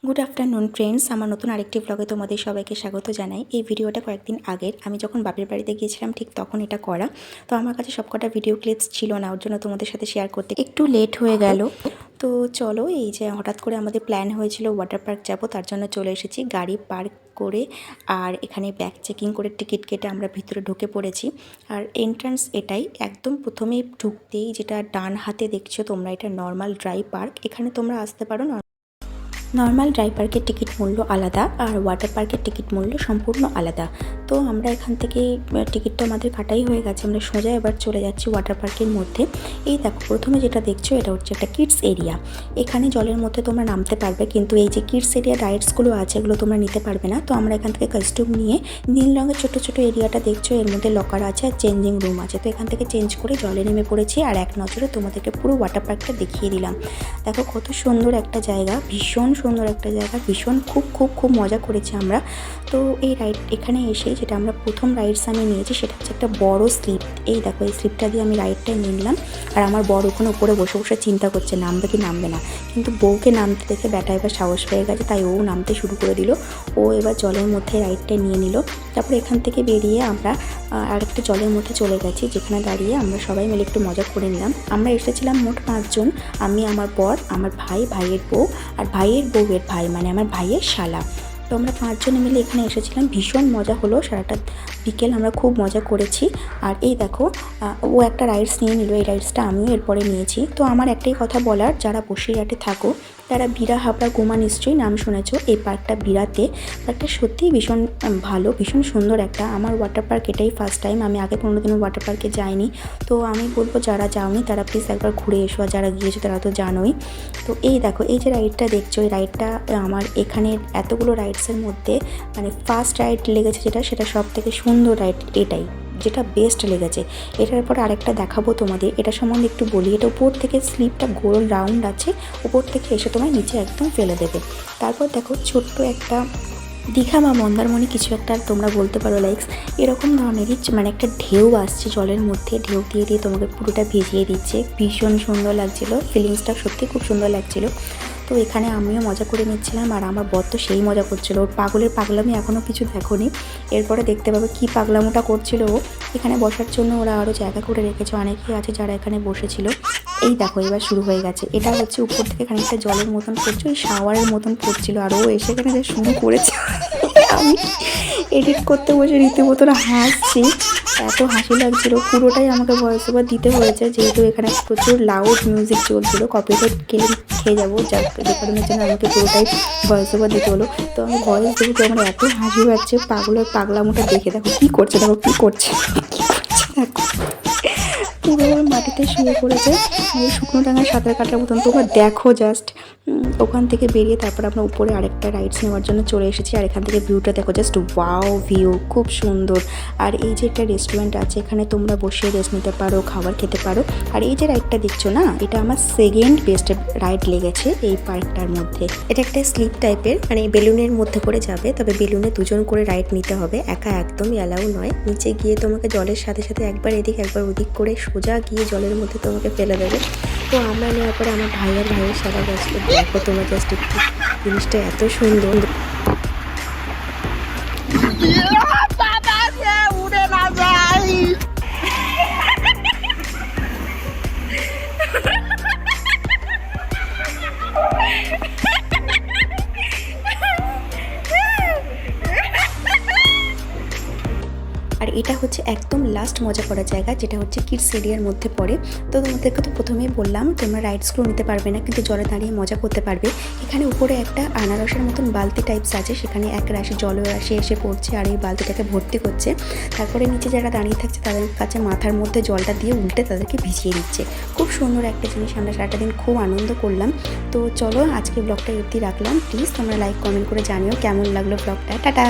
Good afternoon friends, আমার নতুন আরেকটি ব্লগে তোমাদের সবাইকে স্বাগত জানাই। এই ভিডিওটা কয়েকদিন আগের, আমি যখন বাপের বাড়িতে গিয়েছিলাম ঠিক তখন এটা করা। তো আমার কাছে সবকটা ভিডিও ক্লিপস ছিল না, ওর জন্য তোমাদের সাথে শেয়ার করতে একটু লেট হয়ে গেল। তো চলো, এই যে হঠাৎ করে আমাদের প্ল্যান হয়েছিল ওয়াটার পার্ক যাব, তার জন্য চলে এসেছি গাড়ি পার্ক করে। আর এখানে ব্যাগ চেকিং করে টিকিট কেটে আমরা ভিতরে ঢুকে পড়েছি। আর এন্ট্রান্স এটাই, একদম প্রথমে ঢুকতেই যেটা ডান হাতে দেখছো তোমরা, এটা নর্মাল ড্রাই পার্ক। এখানে তোমরা আসতে পারো। নর্মাল ড্রাই পার্কের টিকিট মূল্য আলাদা আর ওয়াটার পার্কের টিকিট মূল্য সম্পূর্ণ আলাদা। তো আমরা এখান থেকে টিকিটটা আমাদের কাটাই হয়ে গেছে, আমরা সোজা এবার চলে যাচ্ছি ওয়াটার পার্কের মধ্যে। এই দেখো, প্রথমে যেটা দেখছো এটা হচ্ছে একটা কিডস এরিয়া। এখানে জলের মধ্যে তোমরা নামতে পারবে, কিন্তু এই যে কিডস এরিয়া রাইডসগুলো আছে এগুলো তোমরা নিতে পারবে না। তো আমরা এখান থেকে কাস্টম নিয়ে নীল রঙের ছোটো ছোটো এরিয়াটা দেখছো, এর মধ্যে লকার আছে আর চেঞ্জিং রুম আছে। তো এখান থেকে চেঞ্জ করে জলে নেমে পড়েছি আর এক নজরে তোমাদেরকে পুরো ওয়াটার পার্কটা দেখিয়ে দিলাম। দেখো কত সুন্দর একটা জায়গা, ভীষণ সুন্দর একটা জায়গা, ভীষণ খুব মজা করেছি আমরা। তো এই রাইড এখানে এসে যেটা আমরা প্রথম রাইডস আমি নিয়েছি সেটা হচ্ছে একটা বড় স্লিপ। এই দেখো, এই স্লিপটা দিয়ে আমি রাইডটা নিলাম। আর আমার বর ওখানে উপরে বসে বসে চিন্তা করছে নামবে কি নামবে না, কিন্তু বউকে নামতে দেখে ব্যাটা এবার সাহস পেয়ে গেছে, তাই ও নামতে শুরু করে দিল। ও এবার জলের মধ্যে রাইডটা নিয়ে নিল। তারপর এখান থেকে বেরিয়ে আমরা আরেকটা জলের মধ্যে চলে গেছি, যেখানে দাঁড়িয়ে আমরা সবাই মিলে একটু মজা করে নিলাম। আমরা এসেছিলাম মোট 5 জন, আমি, আমার বর, আমার ভাই, ভাইয়ের বউ আর ভাইয়ের বউয়ের ভাই, মানে আমার ভাইয়ের শালা। তো আমরা 5 জনে মিলে এখানে এসেছিলাম, ভীষণ মজা হলো। সারাটা বিকেল আমরা খুব মজা করেছি। আর এই দেখো, ও একটা রাইডস নিয়ে নিল, এই রাইডসটা আমিও এরপরে নিয়েছি। তো আমার একটাই কথা বলার, যারা বসিরহাটে থাকো তারা বিরা হাবড়া গোমা নিশ্চয়ই নাম শুনেছো। এই পার্কটা বিরাতে, পার্কটা সত্যিই ভীষণ ভালো, ভীষণ সুন্দর একটা। আমার ওয়াটার পার্ক এটাই ফার্স্ট টাইম, আমি আগে কোনোদিনও ওয়াটার পার্কে যাইনি। তো আমি বলবো যারা যাওনি তারা প্লিজ একবার ঘুরে এসো, আর যারা গিয়েছো তারা তো জানোই। তো এই দেখো, এই যে রাইডটা দেখছো, এই রাইডটা আমার এখানে এতগুলো রাইডসের মধ্যে মানে ফার্স্ট রাইড লেগেছে যেটা, সেটা সব থেকে সুন্দর রাইড এটাই, যেটা বেস্ট লেগেছে। এটার পর আরেকটা দেখাবো তোমাদের, এটা সম্বন্ধে একটু বলি। এটা উপর থেকে স্লিপটা গোল রাউন্ড আছে, উপর থেকে এসে তোমায় নিচে একদম ফেলে দেবে। তারপর দেখো ছোট্ট একটা দীঘা বা মন্দারমণি কিছু একটা তোমরা বলতে পারো লাইকস, এরকম ধরনেরই মানে একটা ঢেউ আসছে জলের মধ্যে, ঢেউ দিয়ে দিয়ে তোমাকে পুরোটা ভিজিয়ে দিচ্ছে। ভীষণ সুন্দর লাগছিলো, ফিলিংসটা সত্যি খুব সুন্দর লাগছিলো। তো এখানে আমিও মজা করে নিচ্ছিলাম আর আমার বর তো সেই মজা করছিল। ওর পাগলের পাগলামি এখনও কিছু দেখোনি, এরপরে দেখতে পাবে কী পাগলামোটা করছিল ও। এখানে বসার জন্য ওরা আরও জায়গা করে রেখেছে, অনেকেই আছে যারা এখানে বসেছিল। এই দেখো এবার শুরু হয়ে গেছে, এটা হচ্ছে উপর থেকে খানিকটা জলের মতন পড়ছে, ওই শাওয়ারের মতন পড়ছিল। আর ও এসে এখানে যে শুরু করেছে, আমি এডিট করতে বসে রীতিমতন হাসছি, এত হাসি লাগছিল। পুরোটাই আমাকে ভয়েস ওভার দিতে হয়েছে, যেহেতু এখানে প্রচুর লাউড মিউজিক চলছিল, কপিরাইট খেয়ে যাবো, যার কারণের জন্য আমাকে পুরোটাই ভয়েস ওভার দিতে হলো। তো আমি ভয়েস দেবো, তো আমার এত হাসি পাচ্ছে, পাগলের পাগলামোটা দেখে। দেখো কী করছে, দেখো কী করছে, দেখো পুরো মাটিতে শুয়ে পড়েছে, ওই শুকনো ডাঙায় সাঁতার কাটার মতন। তোমরা দেখো জাস্ট। ওখান থেকে বেরিয়ে তারপর আমরা উপরে আরেকটা রাইডস নেওয়ার জন্য চলে এসেছি। আর এখান থেকে ভিউটা দেখো, জাস্ট ওয়াও ভিউ, খুব সুন্দর। আর এই যে একটা রেস্টুরেন্ট আছে, এখানে তোমরা বসে রেস্ট নিতে পারো, খাবার খেতে পারো। আর এই যে রাইডটা দেখছো না, এটা আমার সেকেন্ড বেস্ট রাইড লেগেছে এই পার্কটার মধ্যে। এটা একটা স্লিপ টাইপের, মানে বেলুনের মধ্যে করে যাবে, তবে বেলুনে 2 জন করে রাইড নিতে হবে, একা একদমই অ্যালাউ নয়। নিচে গিয়ে তোমাকে জলের সাথে সাথে একবার এদিক একবার ওদিক করে সোজা গিয়ে জলের মধ্যে তোমাকে ফেলে দেবে। তো আমরা নেওয়ার পরে আমার ভাইয়ের সারা গাছটা দেখো তোমরা, জাস্ট একটু জিনিসটা এত সুন্দর। উড়ে না যাই। আর এটা হচ্ছে একদম লাস্ট মজা করার জায়গা, যেটা হচ্ছে কিডস এরিয়ার মধ্যে পড়ে। তো তোমাদেরকে তো প্রথমেই বললাম তোমরা রাইডসগুলো নিতে পারবে না, কিন্তু জলে দাঁড়িয়ে মজা করতে পারবে। এখানে উপরে একটা আনারসের মতন বালতি টাইপস আছে, সেখানে এক রাশি জলরাশি এসে পড়ছে আর এই বালতিটাকে ভর্তি করছে। তারপরে নিচে যারা দাঁড়িয়ে থাকছে তাদের কাছে মাথার মধ্যে জলটা দিয়ে উল্টে তাদেরকে ভিজিয়ে দিচ্ছে। খুব সুন্দর একটা জিনিস, আমরা সারাটা দিন খুব আনন্দ করলাম। তো চলো আজকে ব্লগটা অবধি রাখলাম, প্লিজ তোমরা লাইক কমেন্ট করে জানিও কেমন লাগলো ব্লগটা। টাটা।